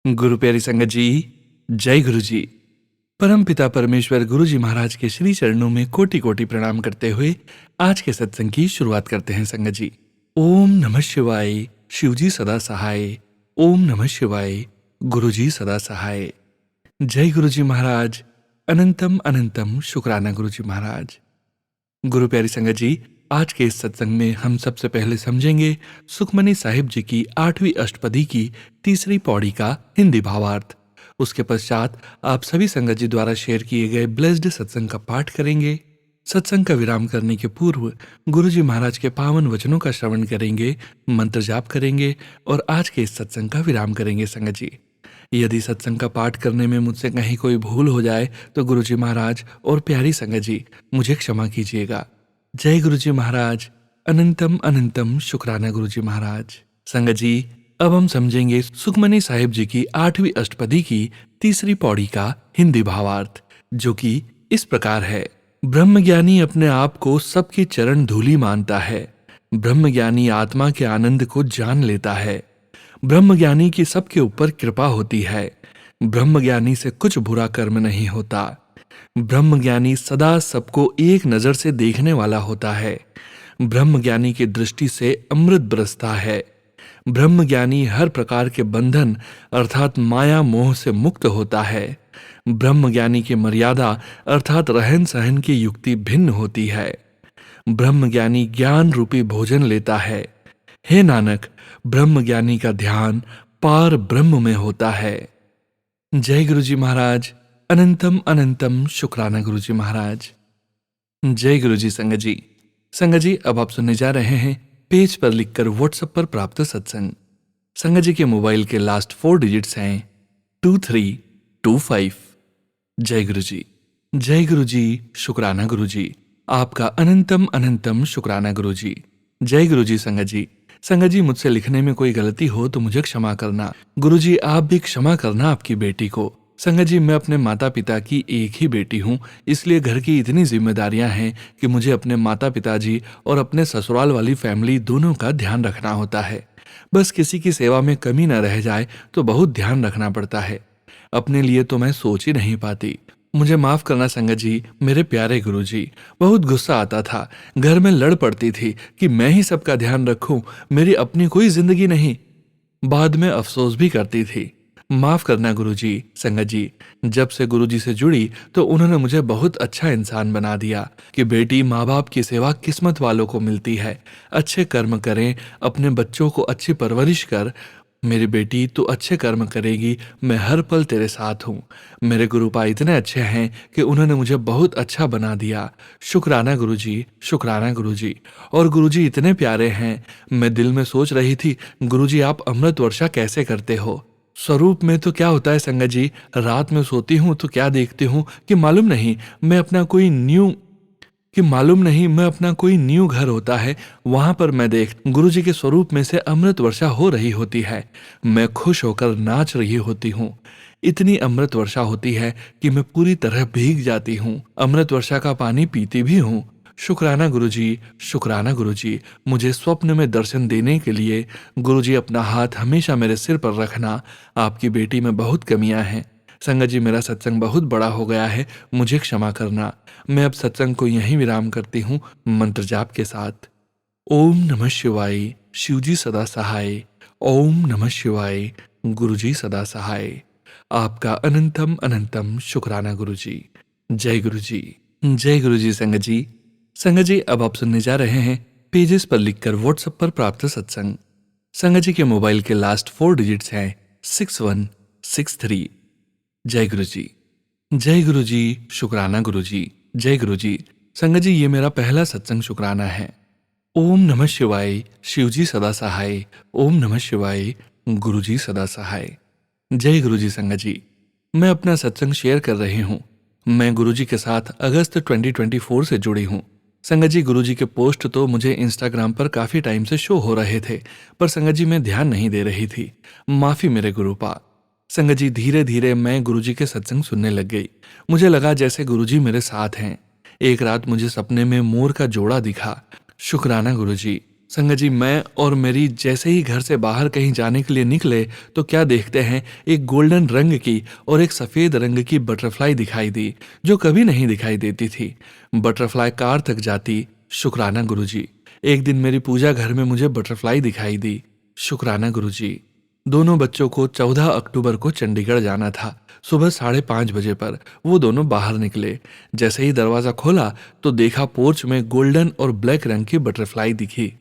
गुरु प्यारी संगत जी, जय गुरु जी। परम पिता परमेश्वर गुरु जी महाराज के श्री चरणों में कोटि कोटि प्रणाम करते हुए आज के सत्संग की शुरुआत करते हैं संगत जी। ओम नमः शिवाय, शिव जी सदा सहाय। ओम नमः शिवाय, गुरु जी सदा सहाय। जय गुरु जी महाराज, अनंतम अनंतम शुक्राना गुरु जी महाराज। गुरु प्यारी संगत जी, आज के इस सत्संग में हम सबसे पहले समझेंगे सुखमनी साहिब जी की 8वीं अष्टपदी की तीसरी पौड़ी का हिंदी भावार्थ। उसके पश्चात आप सभी संगत जी द्वारा शेयर किए गए ब्लेस्ड सत्संग का पाठ करेंगे। सत्संग का विराम करने के पूर्व गुरु जी महाराज के पावन वचनों का श्रवण करेंगे, मंत्र जाप करेंगे और आज के इस सत्संग का विराम करेंगे संगत जी। यदि सत्संग का पाठ करने में मुझसे कहीं कोई भूल हो जाए तो गुरु जी महाराज और प्यारी संगत जी मुझे क्षमा कीजिएगा। जय गुरु जी महाराज, अनंतम अनंतम शुक्राना गुरु जी महाराज। संगत जी, अब हम समझेंगे सुखमनी साहिब जी की 8वीं अष्टपदी की तीसरी पौड़ी का हिंदी भावार्थ, जो कि इस प्रकार है। ब्रह्मज्ञानी अपने आप को सबकी चरण धूलि मानता है। ब्रह्मज्ञानी आत्मा के आनंद को जान लेता है। ब्रह्मज्ञानी की सबके ऊपर कृपा होती है। ब्रह्मज्ञानी से कुछ बुरा कर्म नहीं होता। ब्रह्मज्ञानी सदा सबको एक नजर से देखने वाला होता है। ब्रह्मज्ञानी की दृष्टि से अमृत बरसता है। ब्रह्मज्ञानी हर प्रकार के बंधन अर्थात माया मोह से मुक्त होता है। ब्रह्मज्ञानी की मर्यादा अर्थात रहन सहन की युक्ति भिन्न होती है। ब्रह्मज्ञानी ज्ञान रूपी भोजन लेता है। हे नानक, ब्रह्मज्ञानी का ध्यान पार ब्रह्म में होता है। जय गुरु जी महाराज, अनंतम अनंतम शुक्राना गुरु जी महाराज। जय गुरु जी संगत जी। संगत जी, अब आप सुनने जा रहे हैं पेज पर लिखकर व्हाट्सएप पर प्राप्त सत्संग। संगत जी के मोबाइल के लास्ट 4 डिजिट्स हैं 2325। जय गुरु जी। जय गुरु जी, शुक्राना गुरु जी। आपका अनंतम अनंतम शुक्राना गुरु जी। जय गुरु जी संगत जी। संगत जी, मुझसे लिखने में कोई गलती हो तो मुझे क्षमा करना। गुरु जी, आप भी क्षमा करना आपकी बेटी को। संगत जी, मैं अपने माता पिता की एक ही बेटी हूँ, इसलिए घर की इतनी जिम्मेदारियां हैं कि मुझे अपने माता पिताजी और अपने ससुराल वाली फैमिली दोनों का ध्यान रखना होता है। बस किसी की सेवा में कमी न रह जाए तो बहुत ध्यान रखना पड़ता है। अपने लिए तो मैं सोच ही नहीं पाती। मुझे माफ करना संगत जी, मेरे प्यारे गुरु जी। बहुत गुस्सा आता था, घर में लड़ पड़ती थी कि मैं ही सबका ध्यान रखूं, मेरी अपनी कोई जिंदगी नहीं। बाद में अफसोस भी करती थी। माफ करना गुरुजी। संगत जी, जब से गुरुजी से जुड़ी तो उन्होंने मुझे बहुत अच्छा इंसान बना दिया कि बेटी, माँ बाप की सेवा किस्मत वालों को मिलती है। अच्छे कर्म करें, अपने बच्चों को अच्छी परवरिश कर। मेरी बेटी, तू अच्छे कर्म करेगी, मैं हर पल तेरे साथ हूँ। मेरे गुरुपा इतने अच्छे हैं कि उन्होंने मुझे बहुत अच्छा बना दिया। शुक्राना गुरुजी, शुक्राना गुरुजी। और गुरुजी इतने प्यारे हैं। मैं दिल में सोच रही थी, गुरुजी आप अमृत वर्षा कैसे करते हो। स्वरूप में तो क्या होता है संगत जी, रात में सोती हूँ तो क्या देखती हूँ कि मालूम नहीं मैं अपना कोई न्यू घर होता है, वहां पर मैं देख गुरुजी के स्वरूप में से अमृत वर्षा हो रही होती है। मैं खुश होकर नाच रही होती हूँ। इतनी अमृत वर्षा होती है कि मैं पूरी तरह भीग जाती हूँ। अमृत वर्षा का पानी पीती भी हूँ। शुक्राना गुरुजी, शुक्राना गुरुजी। मुझे स्वप्न में दर्शन देने के लिए गुरुजी अपना हाथ हमेशा मेरे सिर पर रखना। आपकी बेटी में बहुत कमियां हैं। संगत जी, मेरा सत्संग बहुत बड़ा हो गया है, मुझे क्षमा करना। मैं अब सत्संग को यहीं विराम करती हूँ मंत्र जाप के साथ। ओम नमः शिवाय, शिवजी सदा सहाय। ओम नमः शिवाय, गुरुजी सदा सहाय। आपका अनंतम अनंतम शुक्राना गुरुजी। जय गुरुजी। जय गुरुजी संगत जी। संगत जी, अब आप सुनने जा रहे हैं पेजेस पर लिखकर व्हाट्सएप पर प्राप्त सत्संग। संगत जी के मोबाइल के लास्ट 4 डिजिट्स हैं 6163। जय गुरु जी। जय गुरु जी, शुक्राना गुरु जी। जय गुरु जी। संगत जी, ये मेरा पहला सत्संग शुक्राना है। ओम नमः शिवाय, शिवजी सदा सहाय। ओम नमः शिवाय, गुरु जी सदा सहाय। जय गुरु जी संगत जी। मैं अपना सत्संग शेयर कर रही हूँ। मैं गुरु जी के साथ अगस्त 2024 से जुड़ी हूँ। संगत जी, गुरु जी के पोस्ट तो मुझे इंस्टाग्राम पर काफी टाइम से शो हो रहे थे, पर संगत जी मैं ध्यान नहीं दे रही थी। माफी मेरे गुरुपा। संगत जी, धीरे धीरे मैं गुरुजी के सत्संग सुनने लग गई। मुझे लगा जैसे गुरुजी मेरे साथ हैं। एक रात मुझे सपने में मोर का जोड़ा दिखा। शुक्राना गुरुजी। संगत जी, मैं और मेरी जैसे ही घर से बाहर कहीं जाने के लिए निकले तो क्या देखते हैं, एक गोल्डन रंग की और एक सफेद रंग की बटरफ्लाई दिखाई दी, जो कभी नहीं दिखाई देती थी। बटरफ्लाई कार तक जाती। शुक्राना गुरुजी। एक दिन मेरी पूजा घर में मुझे बटरफ्लाई दिखाई दी। शुक्राना गुरुजी। दोनों बच्चों को 14 अक्टूबर को चंडीगढ़ जाना था। सुबह 5:30 बजे पर वो दोनों बाहर निकले। जैसे ही दरवाजा खोला तो देखा पोर्च में गोल्डन और ब्लैक रंग की बटरफ्लाई दिखी।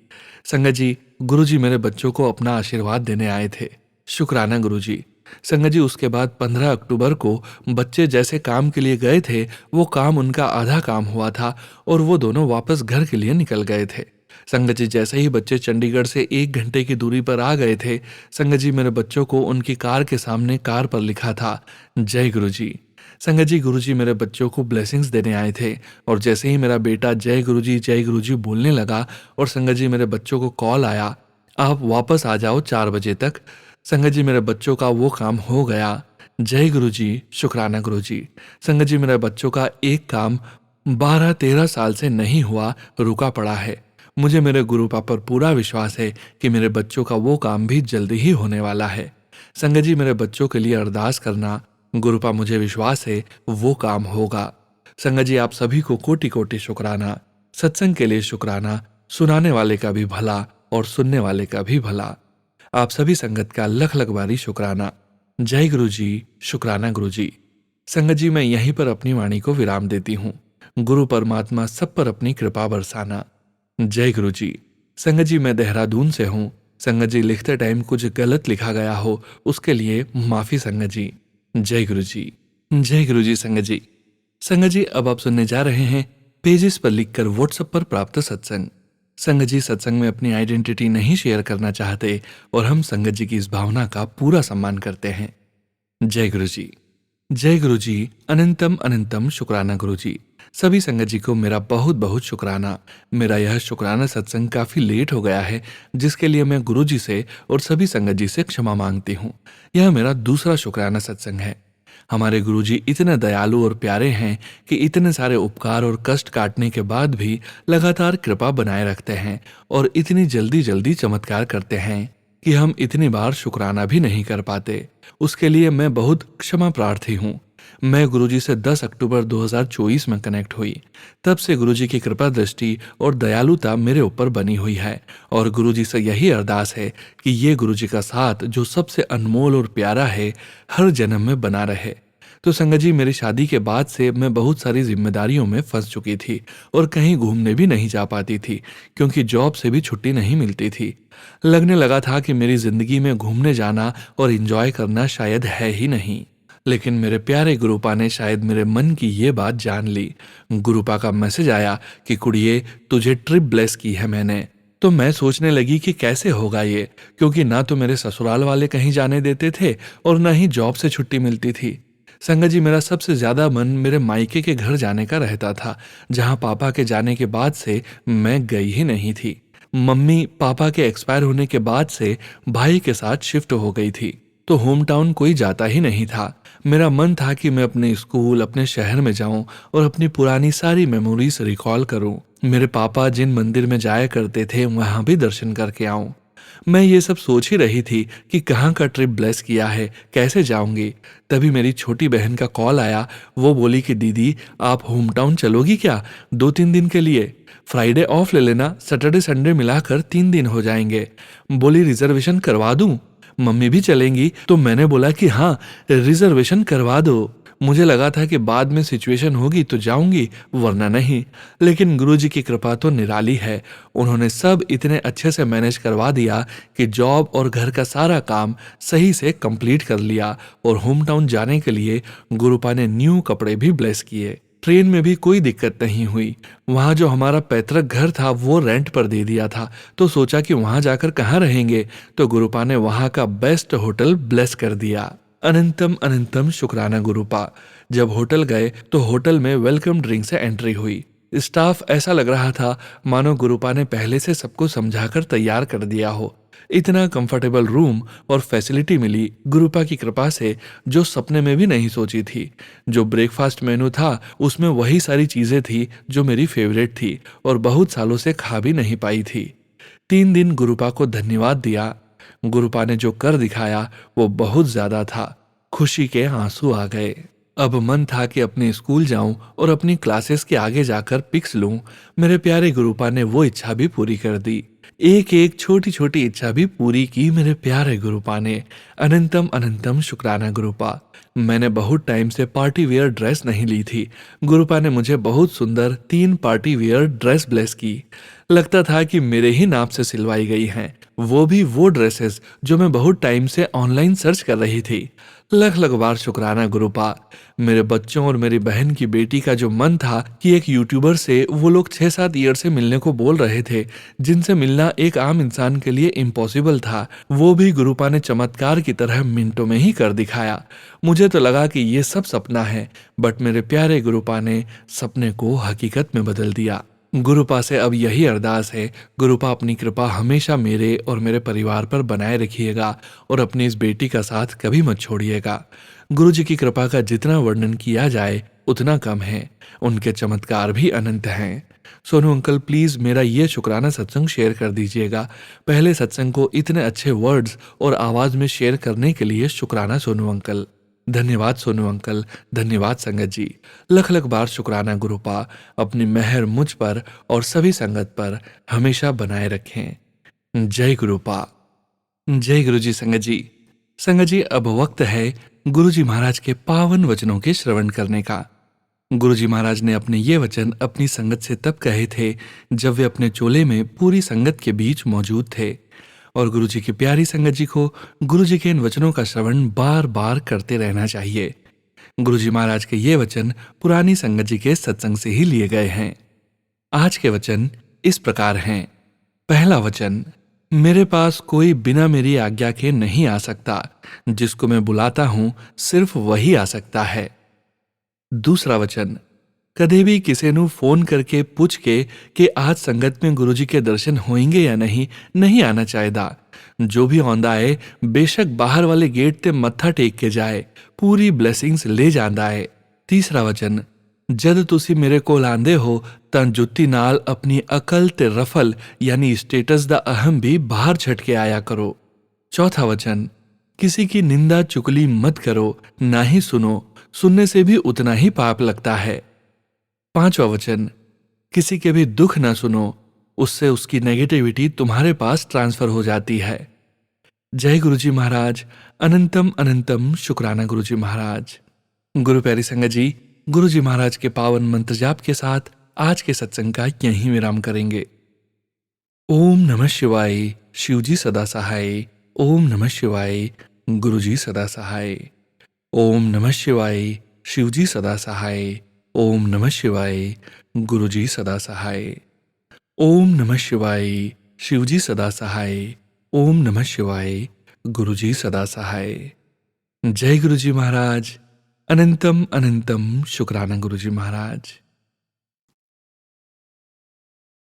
संगत जी, गुरुजी मेरे बच्चों को अपना आशीर्वाद देने आए थे। शुक्राना गुरुजी। संगत जी, उसके बाद 15 अक्टूबर को बच्चे जैसे काम के लिए गए थे, वो काम उनका आधा काम हुआ था और वो दोनों वापस घर के लिए निकल गए थे। संगत जी, जैसे ही बच्चे चंडीगढ़ से 1 घंटे की दूरी पर आ गए थे, संगत जी मेरे बच्चों को उनकी कार के सामने कार पर लिखा था, जय गुरुजी। संगत जी, गुरुजी मेरे बच्चों को ब्लेसिंग्स देने आए थे और जैसे ही मेरा बेटा जय गुरुजी बोलने लगा और संगत जी मेरे बच्चों को कॉल आया, आप वापस आ जाओ 4 बजे तक। संगत जी, मेरे बच्चों का वो काम हो गया। जय गुरुजी। शुक्राना गुरुजी। संगत जी, मेरे बच्चों का एक काम 12-13 साल से नहीं हुआ, रुका पड़ा है। मुझे मेरे गुरुपा पर पूरा विश्वास है कि मेरे बच्चों का वो काम भी जल्दी ही होने वाला है। संगत जी, मेरे बच्चों के लिए अरदास करना। गुरुपा, मुझे विश्वास है वो काम होगा। संगत जी, आप सभी को कोटि कोटि शुक्राना। सत्संग के लिए शुक्राना। सुनाने वाले का भी भला और सुनने वाले का भी भला। आप सभी संगत का लख लख बारी शुक्राना। जय गुरुजी। शुक्राना गुरुजी। संगत जी, मैं यहीं पर अपनी वाणी को विराम देती हूँ। गुरु परमात्मा सब पर अपनी कृपा बरसाना। जय गुरुजी। संगत जी, मैं देहरादून से हूँ। संगत जी, लिखते टाइम कुछ गलत लिखा गया हो उसके लिए माफी संगत जी। जय गुरुजी। जय गुरुजी। संगत जी, संगत जी, अब आप सुनने जा रहे हैं पेजेस पर लिखकर व्हाट्सएप पर प्राप्त सत्संग। संगत जी सत्संग में अपनी आइडेंटिटी नहीं शेयर करना चाहते और हम संगत जी की इस भावना का पूरा सम्मान करते हैं। जय गुरु जी। जय गुरु जी। अनंतम अनंतम शुक्राना गुरु जी। सभी संगत जी को मेरा बहुत बहुत शुक्राना। मेरा यह शुक्राना सत्संग काफी लेट हो गया है, जिसके लिए मैं गुरु जी से और सभी संगत जी से क्षमा मांगती हूँ। यह मेरा दूसरा शुक्राना सत्संग है। हमारे गुरुजी इतने दयालु और प्यारे हैं कि इतने सारे उपकार और कष्ट काटने के बाद भी लगातार कृपा बनाए रखते हैं और इतनी जल्दी जल्दी चमत्कार करते हैं कि हम इतनी बार शुक्राना भी नहीं कर पाते। उसके लिए मैं बहुत क्षमा प्रार्थी हूँ। मैं गुरुजी से 10 अक्टूबर 2024 में कनेक्ट हुई। तब से गुरुजी की कृपा दृष्टि और दयालुता मेरे ऊपर बनी हुई है और गुरुजी से यही अरदास है कि ये गुरुजी का साथ जो सबसे अनमोल और प्यारा है, हर जन्म में बना रहे। तो संगत जी, मेरी शादी के बाद से मैं बहुत सारी जिम्मेदारियों में फंस चुकी थी और कहीं घूमने भी नहीं जा पाती थी, क्योंकि जॉब से भी छुट्टी नहीं मिलती थी। लगने लगा था कि मेरी जिंदगी में घूमने जाना और एंजॉय करना शायद है ही नहीं। लेकिन मेरे प्यारे गुरुपा ने शायद मेरे मन की ये बात जान ली। गुरुपा का मैसेज आया कि कुड़िए, तुझे ट्रिप ब्लेस की है मैंने। तो मैं सोचने लगी कि कैसे होगा ये, क्योंकि ना तो मेरे ससुराल वाले कहीं जाने देते थे और ना ही जॉब से छुट्टी मिलती थी। संगत जी, मेरा सबसे ज्यादा मन मेरे मायके के घर जाने का रहता था, जहां पापा के जाने के बाद से मैं गई ही नहीं थी। मम्मी पापा के एक्सपायर होने के बाद से भाई के साथ शिफ्ट हो गई थी, तो होम टाउन कोई जाता ही नहीं था। मेरा मन था कि मैं अपने स्कूल, अपने शहर में जाऊं और अपनी पुरानी सारी मेमोरीज रिकॉल करूं। मेरे पापा जिन मंदिर में जाया करते थे वहां भी दर्शन करके आऊं। मैं ये सब सोच ही रही थी कि कहाँ का ट्रिप ब्लेस किया है, कैसे जाऊंगी। तभी मेरी छोटी बहन का कॉल आया। वो बोली कि दीदी, आप होम टाउन चलोगी क्या 2-3 दिन के लिए? फ्राइडे ऑफ ले लेना, सैटरडे संडे मिलाकर 3 दिन हो जाएंगे। बोली रिजर्वेशन करवा दूं? मम्मी भी चलेंगी? तो मैंने बोला कि हाँ, रिजर्वेशन करवा दो। मुझे लगा था कि बाद में सिचुएशन होगी तो जाऊंगी, वरना नहीं। लेकिन गुरुजी की कृपा तो निराली है। उन्होंने सब इतने अच्छे से मैनेज करवा दिया कि जॉब और घर का सारा काम सही से कंप्लीट कर लिया और होम टाउन जाने के लिए गुरुपा ने न्यू कपड़े भी ब्लेस किए। ट्रेन में भी कोई दिक्कत नहीं हुई। वहाँ जो हमारा पैतृक घर था वो रेंट पर दे दिया था, तो सोचा कि वहाँ जाकर कहाँ रहेंगे, तो गुरुपा ने वहाँ का बेस्ट होटल ब्लेस कर दिया। अनंतम अनंतम शुक्राना गुरुपा। जब होटल गए तो होटल में वेलकम ड्रिंक से एंट्री हुई। स्टाफ ऐसा लग रहा था मानो गुरुपा ने पहले से सबको समझाकर तैयार कर दिया हो। इतना कंफर्टेबल रूम और फैसिलिटी मिली गुरुपा की कृपा से, जो सपने में भी नहीं सोची थी। जो ब्रेकफास्ट मेनू था उसमें वही सारी चीजें थी जो मेरी फेवरेट थी और बहुत सालों से खा भी नहीं पाई थी। 3 दिन गुरुपा को धन्यवाद दिया। गुरुपा ने जो कर दिखाया वो बहुत ज्यादा था। खुशी के आंसू आ गए। अब मन था कि अपने स्कूल जाऊं और अपनी क्लासेस के आगे जाकर पिक्स लूं। मेरे प्यारे गुरुपा ने वो इच्छा भी पूरी कर दी। एक एक छोटी छोटी इच्छा भी पूरी की मेरे प्यारे गुरुपा ने। अनंतम अनंतम शुक्राना गुरुपा। मैंने बहुत टाइम से पार्टी वियर ड्रेस नहीं ली थी। गुरुपा ने मुझे बहुत सुंदर 3 पार्टी वियर ड्रेस ब्लेस की। लगता था कि मेरे ही नाप से सिलवाई गई हैं। वो ड्रेसेस जो मैं बहुत टाइम से ऑनलाइन सर्च कर रही थी। लख लख बार शुक्राना गुरुपा। मेरे बच्चों और मेरी बहन की बेटी का जो मन था कि एक यूट्यूबर से वो लोग 6-7 ईयर से मिलने को बोल रहे थे, जिनसे मिलना एक आम इंसान के लिए इम्पॉसिबल था, वो भी गुरुपा ने चमत्कार की तरह मिनटों में ही कर दिखाया। मुझे तो लगा कि ये सब सपना है, बट मेरे प्यारे गुरुपा ने सपने को हकीकत में बदल दिया। गुरुपा से अब यही अरदास है, गुरुपा अपनी कृपा हमेशा मेरे और मेरे परिवार पर बनाए रखिएगा और अपनी इस बेटी का साथ कभी मत छोड़िएगा। गुरु जी की कृपा का जितना वर्णन किया जाए उतना कम है। उनके चमत्कार भी अनंत हैं। सोनू अंकल प्लीज मेरा ये शुक्राना सत्संग शेयर कर दीजिएगा। पहले सत्संग को इतने अच्छे वर्ड्स और आवाज में शेयर करने के लिए शुक्राना सोनू अंकल। धन्यवाद सोनू अंकल, धन्यवाद संगत जी। लख लख बार शुक्राना गुरुपा। अपनी मेहर मुझ पर और सभी संगत पर हमेशा बनाए रखें। जय गुरुपा। जय गुरु जी। संगत जी, संगत जी, अब वक्त है गुरु जी महाराज के पावन वचनों के श्रवण करने का। गुरु जी महाराज ने अपने ये वचन अपनी संगत से तब कहे थे जब वे अपने चोले में पूरी संगत के बीच मौजूद थे। और गुरु जी की प्यारी संगत जी को गुरु जी के इन वचनों का श्रवण बार बार करते रहना चाहिए। गुरु जी महाराज के ये वचन पुरानी संगत जी के सत्संग से ही लिए गए हैं। आज के वचन इस प्रकार हैं। पहला वचन, मेरे पास कोई बिना मेरी आज्ञा के नहीं आ सकता। जिसको मैं बुलाता हूं सिर्फ वही आ सकता है। दूसरा वचन, कदे भी किसी ਨੂੰ फोन करके पूछ के कि आज संगत में गुरु जी के दर्शन होंगे या नहीं आना चाहिदा। जो भी आंदा है बेशक बाहर वाले गेट ते मत्था टेक के जाए, पूरी ब्लेसिंग्स ले जांदा है। तीसरा वचन, जद तुसी मेरे कोल आंदे हो तां जुत्ती नाल अपनी अकल ते रफल यानी स्टेटस दा अहम भी बाहर छट के आया करो। चौथा वचन, किसी की निंदा चुगली मत करो, ना ही सुनो, सुनने से भी उतना ही पाप लगता है। पांचवा वचन, किसी के भी दुख ना सुनो, उससे उसकी नेगेटिविटी तुम्हारे पास ट्रांसफर हो जाती है। जय गुरु जी महाराज। अनंतम अनंतम शुक्राना गुरु जी महाराज। गुरु प्यारी संगत जी, गुरु जी महाराज के पावन मंत्र जाप के साथ आज के सत्संग का यहीं विराम करेंगे। ओम नमः शिवाय। शिव जी सदा सहाय। ओम नमः शिवाय। गुरु जी सदा सहाय। ओम नमः शिवाय। शिव जी सदा सहाय। ओम नमः शिवाय। गुरु जी सदा सहाय। ओम नमः शिवाय। शिव जी सदा सहाय। ओम नमः शिवाय। गुरु जी सदा सहाय। जय गुरु जी महाराज। अनंतम अनंतम शुक्राना गुरु जी महाराज।